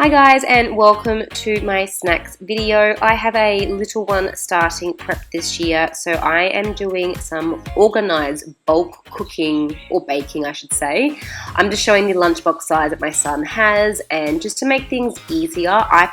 Hi guys, and welcome to my snacks video. I have a little one starting prep this year, so I am doing some organized bulk cooking, or baking I should say. I'm just showing the lunchbox size that my son has, and just to make things easier, I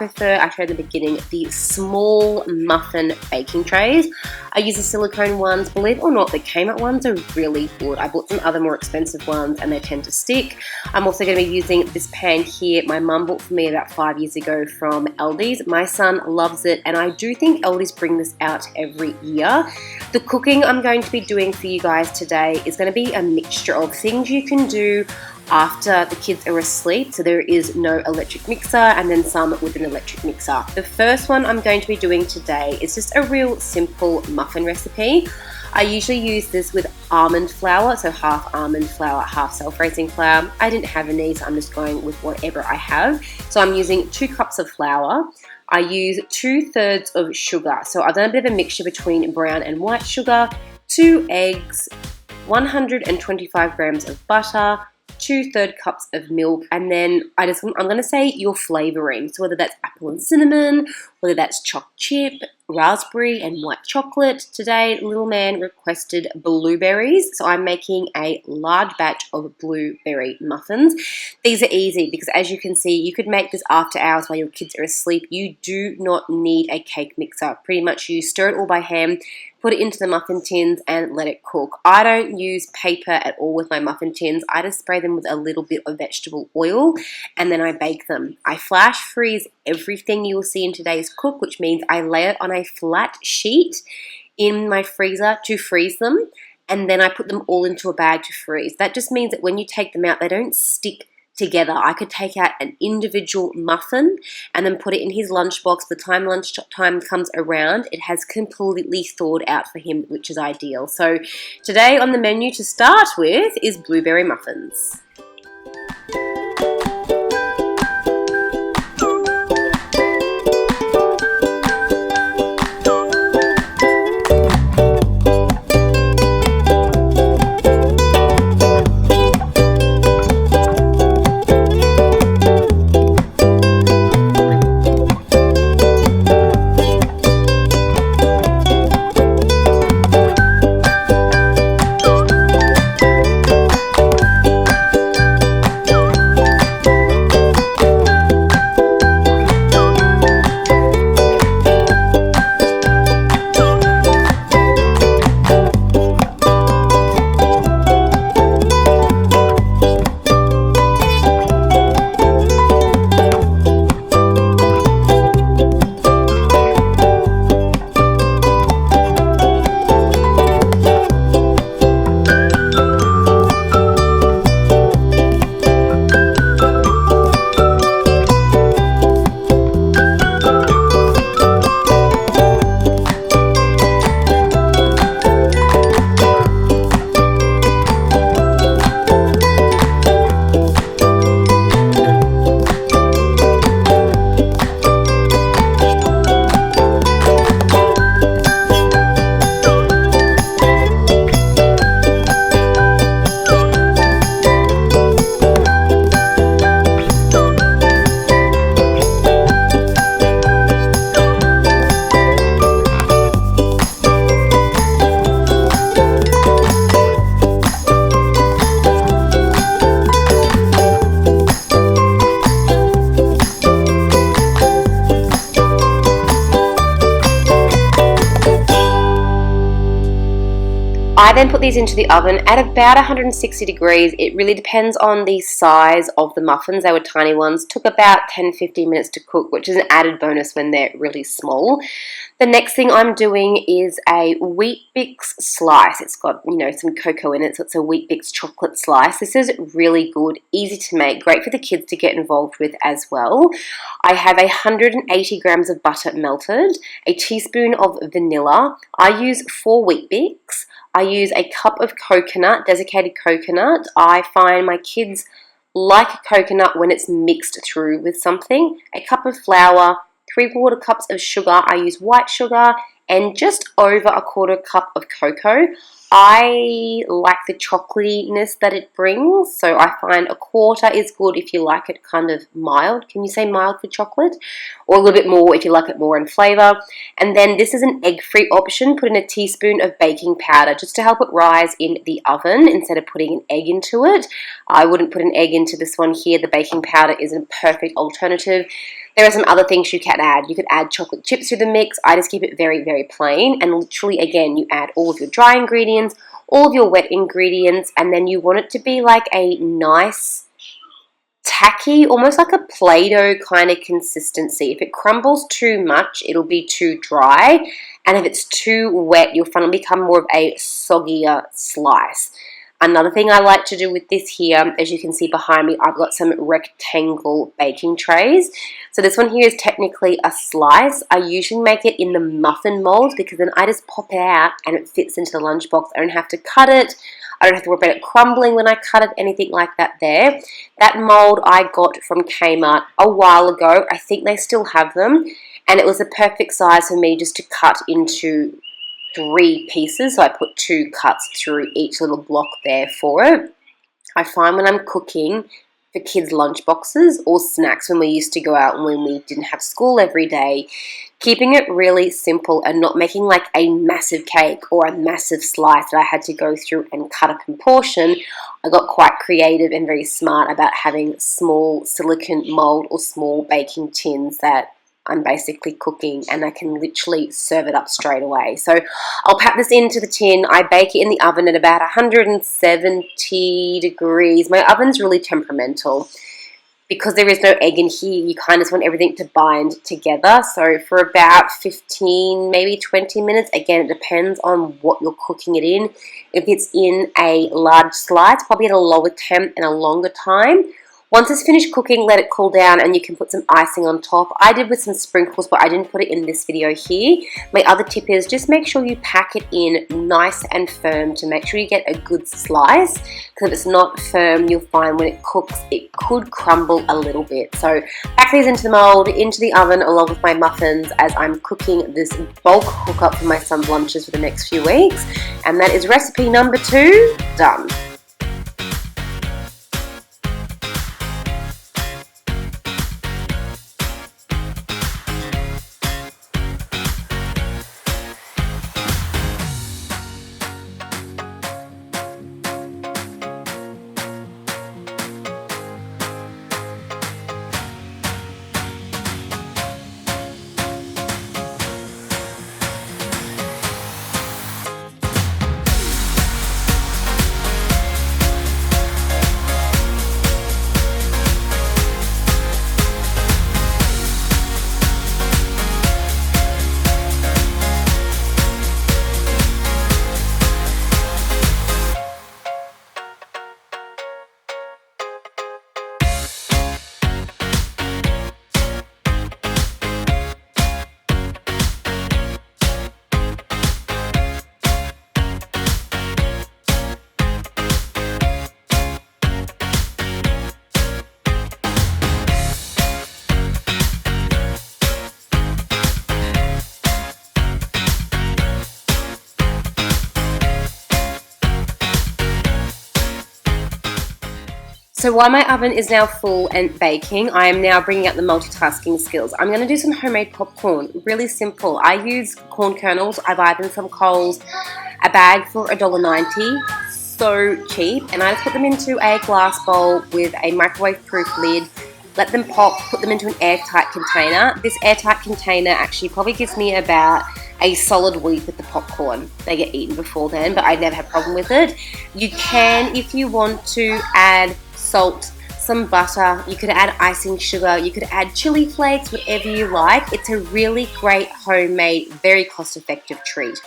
showed in the beginning, the small muffin baking trays. I use the silicone ones. Believe it or not, the Kmart ones are really good. I bought some other more expensive ones and they tend to stick. I'm also going to be using this pan here. My mum bought for me about 5 years ago from Aldi's. My son loves it, and I do think Aldi's bring this out every year. The cooking I'm going to be doing for you guys today is going to be a mixture of things you can do after the kids are asleep, so there is no electric mixer, and then some with an electric mixer. The first one I'm going to be doing today is just a real simple muffin recipe. I usually use this with almond flour, so half almond flour, half self-raising flour. I didn't have any, so I'm just going with whatever I have. So I'm using 2 cups of flour. I use 2/3 of sugar, so I've done a bit of a mixture between brown and white sugar, 2 eggs, 125 grams of butter, 2/3 cups of milk, and then I'm going to say your flavoring. So whether that's apple and cinnamon, whether that's choc chip, raspberry and white chocolate. Today, little man requested blueberries, so I'm making a large batch of blueberry muffins. These are easy because, as you can see, you could make this after hours while your kids are asleep. You do not need a cake mixer. Pretty much you stir it all by hand, put it into the muffin tins and let it cook. I don't use paper at all with my muffin tins. I just spray them with a little bit of vegetable oil and then I bake them. I flash freeze everything you will see in today's cook, which means I lay it on a flat sheet in my freezer to freeze them, and then I put them all into a bag to freeze. That just means that when you take them out, they don't stick together. I could take out an individual muffin and then put it in his lunchbox. The time lunchtime comes around, it has completely thawed out for him, which is ideal. So today on the menu to start with is blueberry muffins. I then put these into the oven at about 160 degrees. It really depends on the size of the muffins. They were tiny ones. Took about 10-15 minutes to cook, which is an added bonus when they're really small. The next thing I'm doing is a Wheat Bix slice. It's got, some cocoa in it, so it's a Wheat Bix chocolate slice. This is really good, easy to make, great for the kids to get involved with as well. I have 180 grams of butter melted, a teaspoon of vanilla. I use 4 Wheat Bix. I use a cup of coconut, desiccated coconut. I find my kids like coconut when it's mixed through with something. A cup of flour, 3/4 cups of sugar. I use white sugar and just over a quarter cup of cocoa. I like the chocolatiness that it brings, so I find a quarter is good if you like it kind of mild. Can you say mild for chocolate? Or a little bit more if you like it more in flavour. And then this is an egg-free option. Put in a teaspoon of baking powder just to help it rise in the oven instead of putting an egg into it. I wouldn't put an egg into this one here. The baking powder is a perfect alternative. There are some other things you can add. You could add chocolate chips to the mix. I just keep it very, very plain. And literally, again, you add all of your dry ingredients, all of your wet ingredients, and then you want it to be like a nice, tacky, almost like a Play-Doh kind of consistency. If it crumbles too much, it'll be too dry. And if it's too wet, you'll find it'll become more of a soggier slice. Another thing I like to do with this here, as you can see behind me, I've got some rectangle baking trays. So this one here is technically a slice. I usually make it in the muffin mold because then I just pop it out and it fits into the lunchbox. I don't have to cut it. I don't have to worry about it crumbling when I cut it, anything like that there. That mold I got from Kmart a while ago. I think they still have them. And it was a perfect size for me just to cut into 3 pieces, so I put 2 cuts through each little block there for it. I find when I'm cooking for kids' lunch boxes or snacks when we used to go out and when we didn't have school every day, keeping it really simple and not making like a massive cake or a massive slice that I had to go through and cut up in portion. I got quite creative and very smart about having small silicone mold or small baking tins that I'm basically cooking, and I can literally serve it up straight away. So I'll pack this into the tin. I bake it in the oven at about 170 degrees. My oven's really temperamental. Because there is no egg in here, you kind of just want everything to bind together. So for about 15, maybe 20 minutes. Again, it depends on what you're cooking it in. If it's in a large slice, probably at a lower temp and a longer time. Once it's finished cooking, let it cool down and you can put some icing on top. I did with some sprinkles, but I didn't put it in this video here. My other tip is just make sure you pack it in nice and firm to make sure you get a good slice. Because if it's not firm, you'll find when it cooks, it could crumble a little bit. So pack these into the mold, into the oven, along with my muffins as I'm cooking this bulk hookup for my son's lunches for the next few weeks. And that is recipe number 2, done. So while my oven is now full and baking, I am now bringing out the multitasking skills. I'm going to do some homemade popcorn. Really simple. I use corn kernels. I buy them from Coles, a bag for $1.90. So cheap. And I just put them into a glass bowl with a microwave-proof lid. Let them pop, put them into an airtight container. This airtight container actually probably gives me about a solid week with the popcorn. They get eaten before then, but I never had a problem with it. You can, if you want to, add salt, some butter, you could add icing sugar, you could add chili flakes, whatever you like. It's a really great homemade, very cost-effective treat.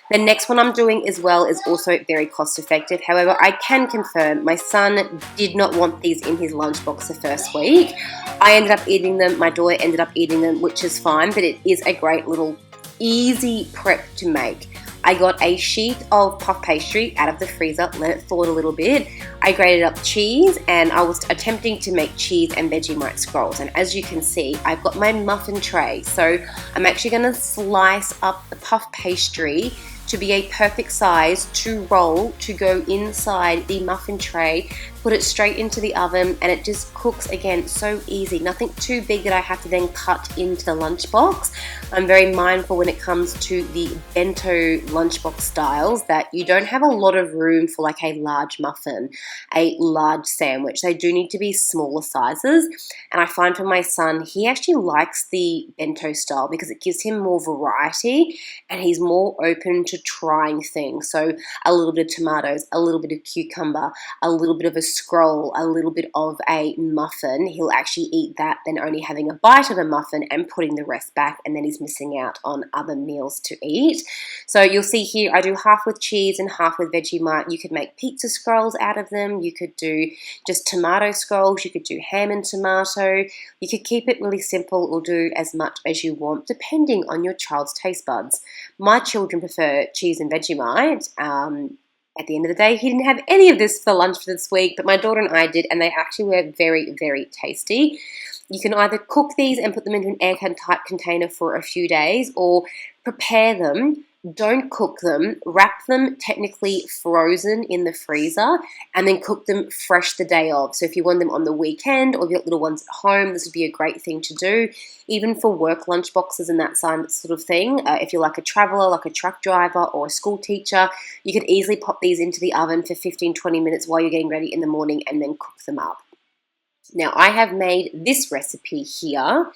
The next one I'm doing as well is also very cost-effective. However, I can confirm my son did not want these in his lunchbox the first week. I ended up eating them, my daughter ended up eating them, which is fine, but it is a great little easy prep to make. I got a sheet of puff pastry out of the freezer, let it thaw a little bit. I grated up cheese, and I was attempting to make cheese and Vegemite scrolls. And as you can see, I've got my muffin tray. So I'm actually going to slice up the puff pastry to be a perfect size to roll to go inside the muffin tray, put it straight into the oven, and it just cooks again so easy. Nothing too big that I have to then cut into the lunchbox. I'm very mindful when it comes to the bento lunchbox styles that you don't have a lot of room for like a large muffin, a large sandwich. They do need to be smaller sizes, and I find for my son, he actually likes the bento style because it gives him more variety and he's more open to trying things. So a little bit of tomatoes, a little bit of cucumber, a little bit of a scroll, a little bit of a muffin. He'll actually eat that than only having a bite of a muffin and putting the rest back, and then he's missing out on other meals to eat. So you'll see here I do half with cheese and half with Vegemite. You could make pizza scrolls out of them. You could do just tomato scrolls. You could do ham and tomato. You could keep it really simple or do as much as you want depending on your child's taste buds. My children prefer cheese and Vegemite. At the end of the day, he didn't have any of this for lunch for this week, but my daughter and I did, and they actually were very, very tasty. You can either cook these and put them into an airtight container for a few days, or prepare them, don't cook them, wrap them technically frozen in the freezer, and then cook them fresh the day of. So if you want them on the weekend or if you've got little ones at home, this would be a great thing to do, even for work lunch boxes and that sort of thing. If you're like a traveler, like a truck driver or a school teacher, you could easily pop these into the oven for 15-20 minutes while you're getting ready in the morning and then cook them up. Now, I have made this recipe here,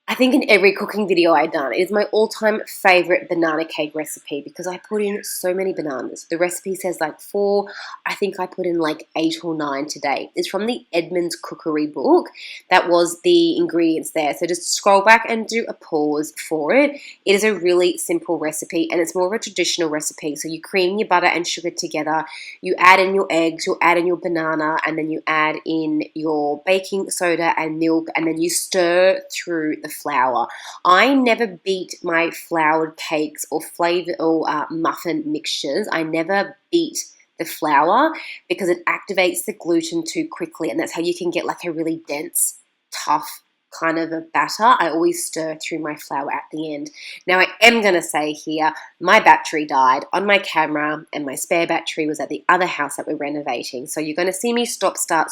I think in every cooking video I've done. It is my all-time favorite banana cake recipe because I put in so many bananas. The recipe says like 4. I think I put in like 8 or 9 today. It's from the Edmonds Cookery book. That was the ingredients there. So just scroll back and do a pause for it. It is a really simple recipe, and it's more of a traditional recipe. So you cream your butter and sugar together. You add in your eggs, you add in your banana, and then you add in your baking soda and milk, and then you stir through the flour. I never beat my floured cakes or muffin mixtures. I never beat the flour because it activates the gluten too quickly, and that's how you can get like a really dense, tough kind of a batter. I always stir through my flour at the end. Now I am going to say here, my battery died on my camera and my spare battery was at the other house that we're renovating. So you're going to see me stop, start,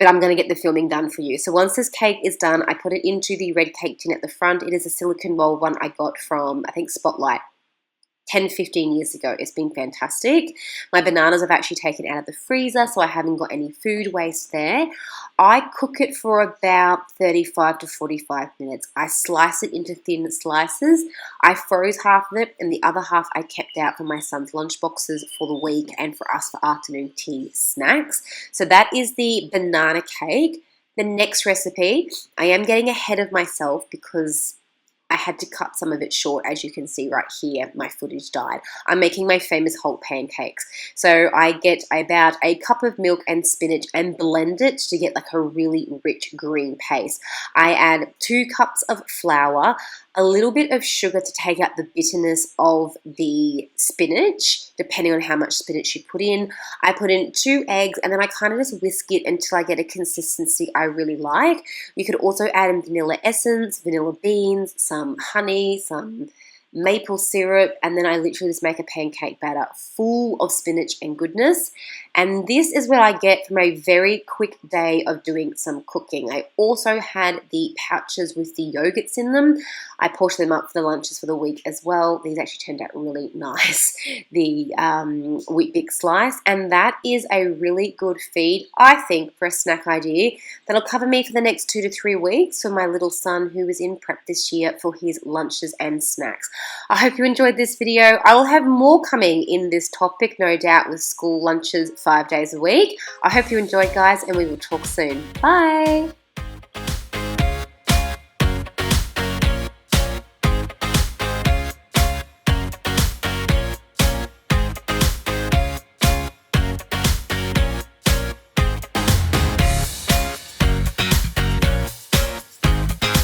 but I'm going to get the filming done for you. So once this cake is done, I put it into the red cake tin at the front. It is a silicone roll one I got from, I think, Spotlight 10-15 years ago. It's been fantastic. My bananas I've actually taken out of the freezer, so I haven't got any food waste there. I cook it for about 35 to 45 minutes. I slice it into thin slices. I froze half of it, and the other half I kept out for my son's lunch boxes for the week and for us for afternoon tea snacks. So that is the banana cake. The next recipe, I am getting ahead of myself because I had to cut some of it short. As you can see right here, my footage died. I'm making my famous whole pancakes. So I get about a cup of milk and spinach and blend it to get like a really rich green paste. I add 2 cups of flour, a little bit of sugar to take out the bitterness of the spinach, depending on how much spinach you put in. I put in 2 eggs, and then I kind of just whisk it until I get a consistency I really like. You could also add in vanilla essence, vanilla beans, some honey, some maple syrup, and then I literally just make a pancake batter full of spinach and goodness. And this is what I get from a very quick day of doing some cooking. I also had the pouches with the yogurts in them. I portioned them up for the lunches for the week as well. These actually turned out really nice, the Wheat Bix slice. And that is a really good feed, I think, for a snack idea that'll cover me for the next 2 to 3 weeks for my little son who is in prep this year for his lunches and snacks. I hope you enjoyed this video. I will have more coming in this topic, no doubt, with school lunches 5 days a week. I hope you enjoyed, guys, and we will talk soon. Bye!